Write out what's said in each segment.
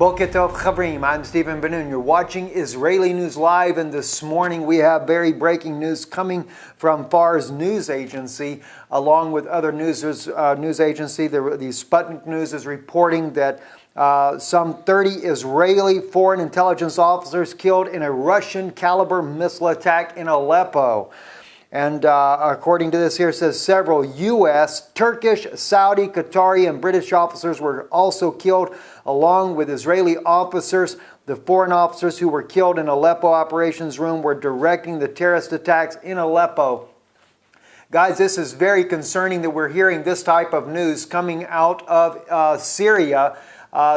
Boker Tov Chavrim, I'm Stephen Ben-Nun. You're watching Israeli News Live, and this morning we have very breaking news coming from Fars News Agency, along with other news agency. The Sputnik News is reporting that some 30 Israeli foreign intelligence officers killed in a Russian-caliber missile attack in Aleppo. And according to this here, it says several U.S., Turkish, Saudi, Qatari, and British officers were also killed, along with Israeli officers. The foreign officers who were killed in Aleppo operations room were directing the terrorist attacks in Aleppo. Guys, this is very concerning that we're hearing this type of news coming out of Syria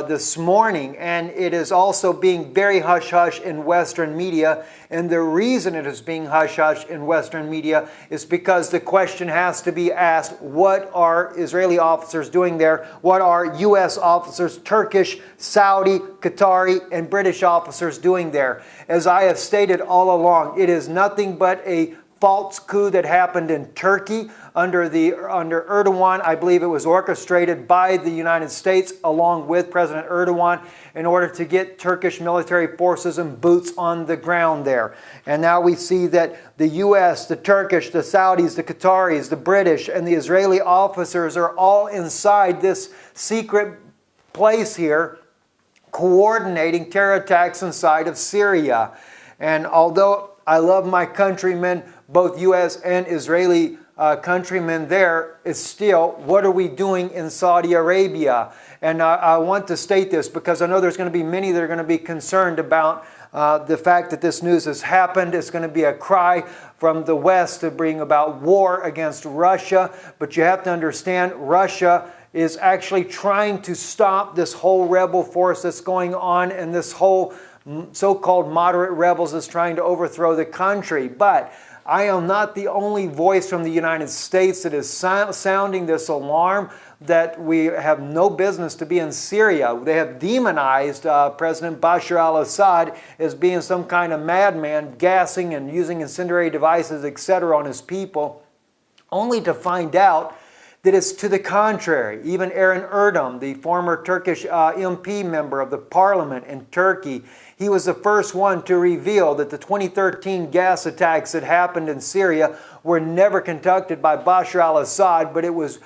this morning, and it is also being very hush-hush in Western media. And the reason it is being hush-hush in Western media is because the question has to be asked, what are Israeli officers doing there? What are U.S. officers, Turkish, Saudi, Qatari, and British officers doing there? As I have stated all along, it is nothing but a false coup that happened in Turkey under Erdogan. I believe it was orchestrated by the United States along with President Erdogan in order to get Turkish military forces and boots on the ground there. And now we see that the U.S., the Turkish, the Saudis, the Qataris, the British, and the Israeli officers are all inside this secret place here, coordinating terror attacks inside of Syria. And although I love my countrymen, both U.S. and Israeli countrymen there, is still, what are we doing in Saudi Arabia? And I want to state this because I know there's going to be many that are going to be concerned about the fact that this news has happened. It's going to be a cry from the West to bring about war against Russia. But you have to understand, Russia is actually trying to stop this whole rebel force that's going on, and this whole so-called moderate rebels is trying to overthrow the country. But I am not the only voice from the United States that is sounding this alarm that we have no business to be in Syria. They have demonized President Bashar al-Assad as being some kind of madman, gassing and using incendiary devices, etc. on his people, only to find out that it's to the contrary. Even Eren Erdem, the former Turkish MP member of the parliament in Turkey, he was the first one to reveal that the 2013 gas attacks that happened in Syria were never conducted by Bashar al-Assad, but it was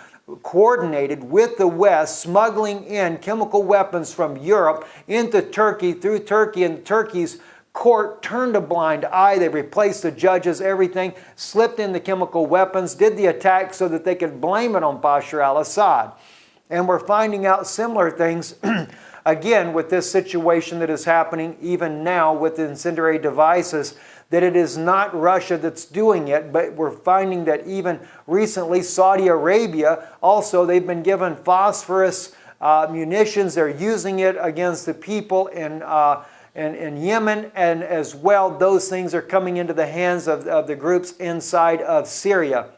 coordinated with the West, smuggling in chemical weapons from Europe into Turkey, through Turkey, and Turkey's court turned a blind eye. They replaced the judges, everything, slipped in the chemical weapons, did the attack so that they could blame it on Bashar al-Assad. And we're finding out similar things again with this situation that is happening even now with the incendiary devices, that it is not Russia that's doing it, but we're finding that even recently Saudi Arabia, also they've been given phosphorus munitions. They're using it against the people in Yemen, and as well those things are coming into the hands of the groups inside of Syria,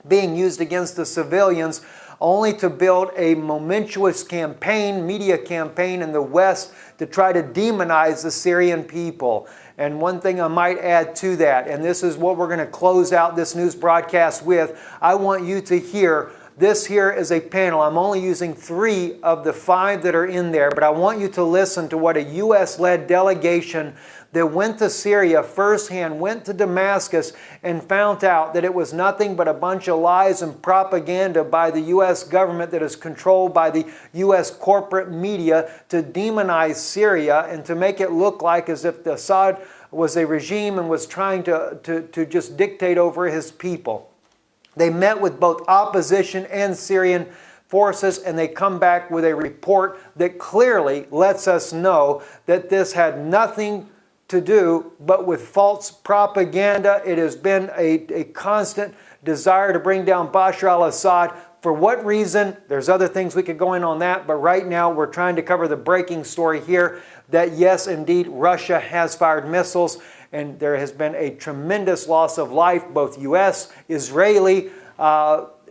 being used against the civilians, only to build a momentous campaign, media campaign in the West to try to demonize the Syrian people. And one thing I might add to that, and this is what we're going to close out this news broadcast with, I want you to hear. This here is a panel. I'm only using 3 of the 5 that are in there, but I want you to listen to what a U.S.-led delegation that went to Syria firsthand, went to Damascus, and found out that it was nothing but a bunch of lies and propaganda by the U.S. government that is controlled by the U.S. corporate media to demonize Syria and to make it look like as if Assad was a regime and was trying to just dictate over his people. They met with both opposition and Syrian forces, and they come back with a report that clearly lets us know that this had nothing to do but with false propaganda. It has been a constant desire to bring down Bashar al-Assad. For what reason? There's other things we could go in on that, but right now we're trying to cover the breaking story here that yes, indeed, Russia has fired missiles, and there has been a tremendous loss of life, both U.S., Israeli,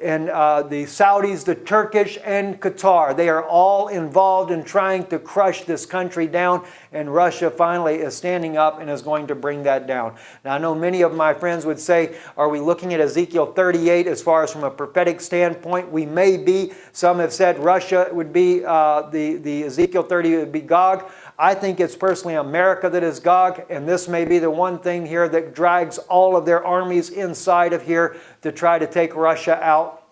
the Saudis, the Turkish, and Qatar. They are all involved in trying to crush this country down, and Russia finally is standing up and is going to bring that down. Now, I know many of my friends would say, are we looking at Ezekiel 38 as far as from a prophetic standpoint? We may be. Some have said Russia would be, the Ezekiel 30 would be Gog. I think it's personally America that is Gog, and this may be the one thing here that drags all of their armies inside of here to try to take Russia out.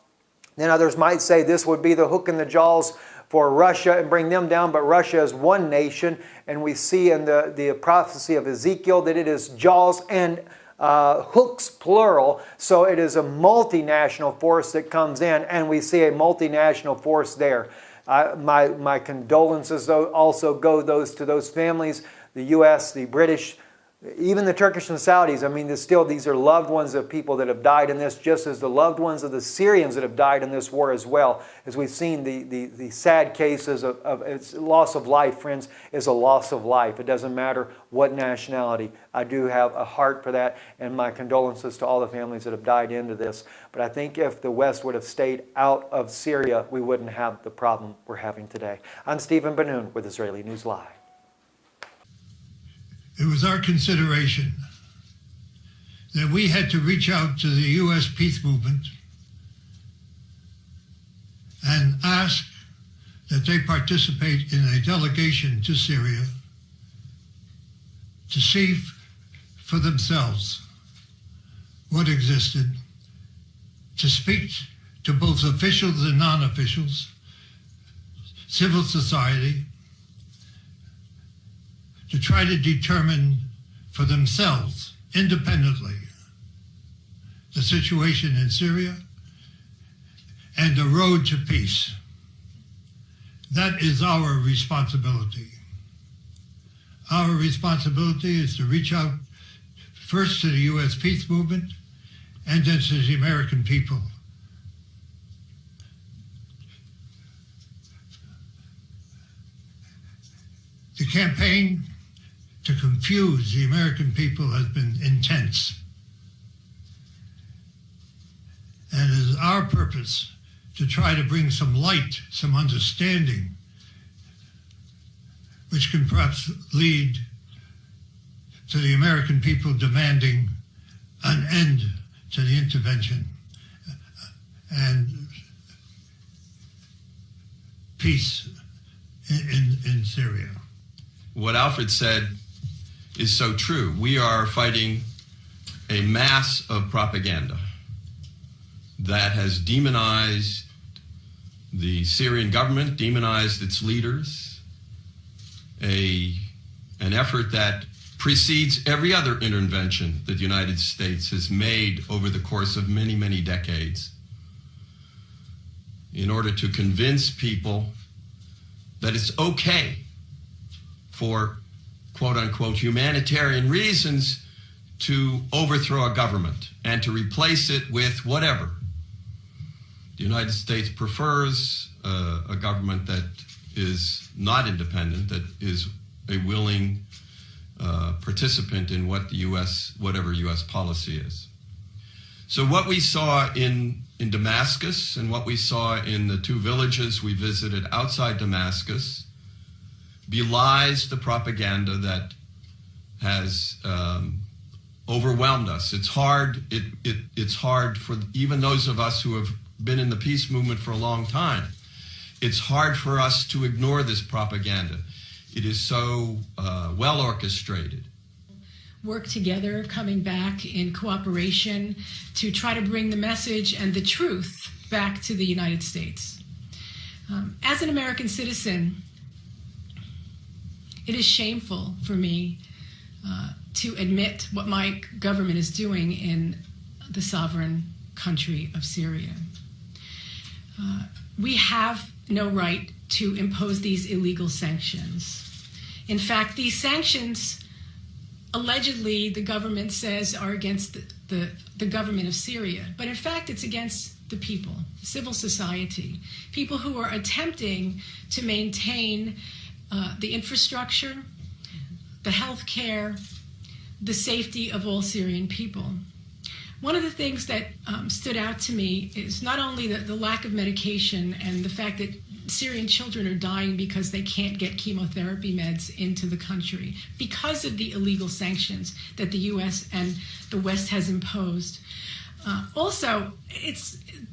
Then others might say this would be the hook in the jaws for Russia and bring them down, but Russia is one nation, and we see in the prophecy of Ezekiel that it is jaws and hooks, plural, so it is a multinational force that comes in, and we see a multinational force there. My condolences also go to those families, the U.S., the British, even the Turkish and Saudis. I mean, these are loved ones of people that have died in this, just as the loved ones of the Syrians that have died in this war as well. As we've seen, the sad cases of it's loss of life, friends, is a loss of life. It doesn't matter what nationality. I do have a heart for that, and my condolences to all the families that have died into this. But I think if the West would have stayed out of Syria, we wouldn't have the problem we're having today. I'm Stephen Ben-Nun with Israeli News Live. It was our consideration that we had to reach out to the U.S. peace movement and ask that they participate in a delegation to Syria to see for themselves what existed, to speak to both officials and non-officials, civil society, to try to determine for themselves, independently, the situation in Syria and the road to peace. That is our responsibility. Our responsibility is to reach out first to the U.S. peace movement and then to the American people. The campaign to confuse the American people has been intense. And it is our purpose to try to bring some light, some understanding, which can perhaps lead to the American people demanding an end to the intervention and peace in Syria. What Alfred said is so true. We are fighting a mass of propaganda that has demonized the Syrian government, demonized its leaders, an effort that precedes every other intervention that the United States has made over the course of many, many decades in order to convince people that it's okay for quote-unquote humanitarian reasons to overthrow a government and to replace it with whatever. The United States prefers a government that is not independent, that is a willing participant in what the whatever U.S. policy is. So what we saw in Damascus and what we saw in the two villages we visited outside Damascus belies the propaganda that has overwhelmed us. It's hard. It's hard for even those of us who have been in the peace movement for a long time. It's hard for us to ignore this propaganda. It is so well orchestrated. Work together, coming back in cooperation to try to bring the message and the truth back to the United States. As an American citizen, it is shameful for me to admit what my government is doing in the sovereign country of Syria. We have no right to impose these illegal sanctions. In fact, these sanctions, allegedly, the government says are against the government of Syria. But in fact, it's against the people, civil society, people who are attempting to maintain the infrastructure, the health care, the safety of all Syrian people. One of the things that stood out to me is not only the lack of medication and the fact that Syrian children are dying because they can't get chemotherapy meds into the country because of the illegal sanctions that the U.S. and the West has imposed. Also,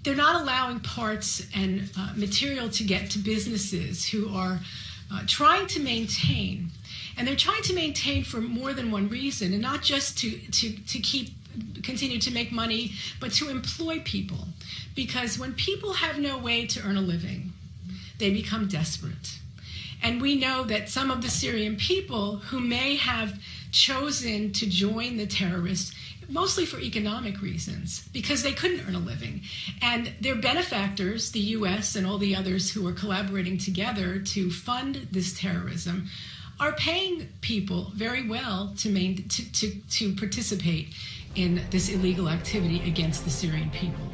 they're not allowing parts and material to get to businesses who are trying to maintain. And they're trying to maintain for more than one reason, and not just to continue to make money, but to employ people. Because when people have no way to earn a living, they become desperate. And we know that some of the Syrian people who may have chosen to join the terrorists, mostly for economic reasons, because they couldn't earn a living. And their benefactors, the U.S. and all the others who are collaborating together to fund this terrorism, are paying people very well to participate in this illegal activity against the Syrian people.